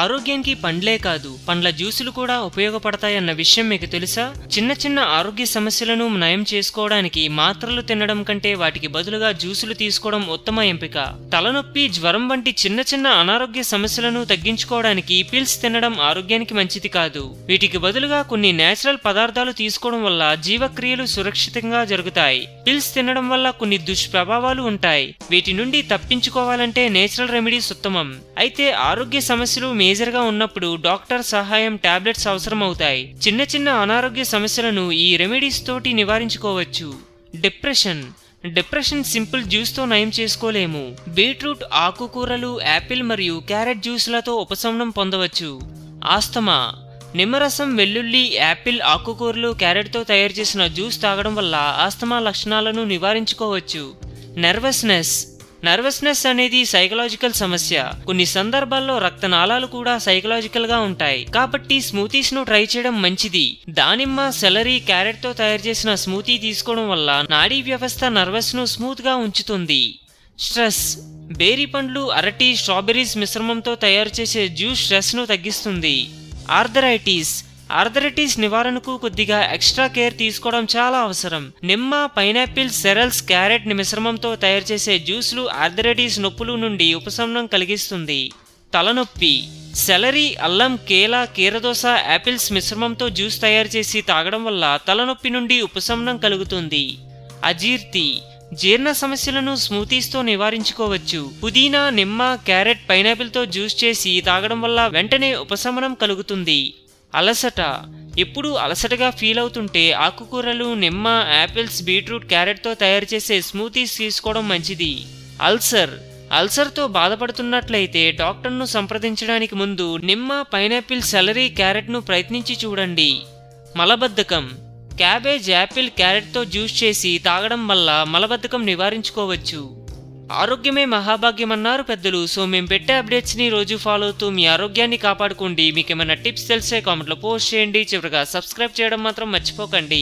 ఆరోగ్యానికి పండ్లే కాదు, పండ్ల జ్యూసులు కూడా ఉపయోగపడతాయన్న విషయం మీకు తెలుసా? చిన్న చిన్న ఆరోగ్య సమస్యలను నయం చేసుకోవడానికి మాత్రలు తినడం కంటే వాటికి బదులుగా జ్యూసులు తీసుకోవడం ఉత్తమ ఎంపిక. తలనొప్పి, జ్వరం వంటి చిన్న చిన్న అనారోగ్య సమస్యలను తగ్గించుకోవడానికి పిల్స్ తినడం ఆరోగ్యానికి మంచిది కాదు. వీటికి బదులుగా కొన్ని నేచురల్ పదార్థాలు తీసుకోవడం వల్ల జీవక్రియలు సురక్షితంగా జరుగుతాయి. పిల్స్ తినడం వల్ల కొన్ని దుష్ప్రభావాలు ఉంటాయి. వీటి నుండి తప్పించుకోవాలంటే నేచురల్ రెమెడీస్ ఉత్తమం. అయితే ఆరోగ్య సమస్యలు మేజర్ గా ఉన్నప్పుడు డాక్టర్ సహాయం, టాబ్లెట్స్ అవసరం అవుతాయి. చిన్న చిన్న అనారోగ్య సమస్యలను ఈ రెమెడీస్ తోటి నివారించుకోవచ్చు. డిప్రెషన్ సింపుల్ జ్యూస్ తో నయం చేసుకోలేము. బీట్రూట్, ఆకుకూరలు, యాపిల్ మరియు క్యారెట్ జ్యూస్లతో ఉపశమనం పొందవచ్చు. ఆస్తమా, నిమ్మరసం, వెల్లుల్లి, యాపిల్, ఆకుకూరలు, క్యారెట్ తో తయారు చేసిన జ్యూస్ తాగడం వల్ల ఆస్తమా లక్షణాలను నివారించుకోవచ్చు. నర్వస్నెస్ అనేది సైకలాజికల్ సమస్య. కొన్ని సందర్భాల్లో రక్తనాళాలు కూడా సైకలాజికల్ గా ఉంటాయి. కాబట్టి స్మూతీస్ ను ట్రై చేయడం మంచిది. దానిమ్మ, సెలరీ, క్యారెట్ తో తయారు చేసిన స్మూతీ తీసుకోవడం వల్ల నాడీ వ్యవస్థ నర్వస్ ను స్మూత్ గా ఉంచుతుంది. స్ట్రెస్, బేరీ పండ్లు, అరటి, స్ట్రాబెర్రీస్ మిశ్రమంతో తయారు చేసే జ్యూస్ స్ట్రెస్ ను తగ్గిస్తుంది. ఆర్థరైటిస్ నివారణకు కొద్దిగా ఎక్స్ట్రా కేర్ తీసుకోవడం చాలా అవసరం. నిమ్మ, పైనాపిల్, సెరల్స్, క్యారెట్ మిశ్రమంతో తయారు చేసే జ్యూస్లు ఆర్థరైటిస్ నొప్పుల నుండి ఉపశమనం కలిగిస్తుంది. తలనొప్పి, సెలరీ, అల్లం, కేల, కీరదోస, యాపిల్స్ మిశ్రమంతో జ్యూస్ తయారు చేసి తాగడం వల్ల తలనొప్పి నుండి ఉపశమనం కలుగుతుంది. అజీర్తి, జీర్ణ సమస్యలను స్మూతీస్ తో నివారించుకోవచ్చు. పుదీనా, నిమ్మ, క్యారెట్, పైనాపిల్ తో జ్యూస్ చేసి తాగడం వల్ల వెంటనే ఉపశమనం కలుగుతుంది. అలసట, ఎప్పుడు అలసటగా ఫీల్ అవుతుంటే ఆకుకూరలు, నిమ్మ, యాపిల్స్, బీట్రూట్, క్యారెట్ తో తయారు చేసే స్మూతీస్ తీసుకోవడం మంచిది. అల్సర్తో బాధపడుతున్నట్లయితే డాక్టర్ను సంప్రదించడానికి ముందు నిమ్మ, పైనాపిల్, సెలరీ, క్యారెట్ను ప్రయత్నించి చూడండి. మలబద్ధకం, క్యాబేజ్, యాపిల్, క్యారెట్తో జ్యూస్ చేసి తాగడం వల్ల మలబద్ధకం నివారించుకోవచ్చు. ఆరోగ్యమే మహాభాగ్యం అన్నారు పెద్దలు. సో మేము పెట్టే అప్డేట్స్ ని రోజు ఫాలో అవుతూ మీ ఆరోగ్యాన్ని కాపాడుకోండి. మీకు ఏమైనా టిప్స్ తెలిసే కామెంట్లో పోస్ట్ చేయండి. చివరిగా సబ్స్క్రైబ్ చేయడం మాత్రం మర్చిపోకండి.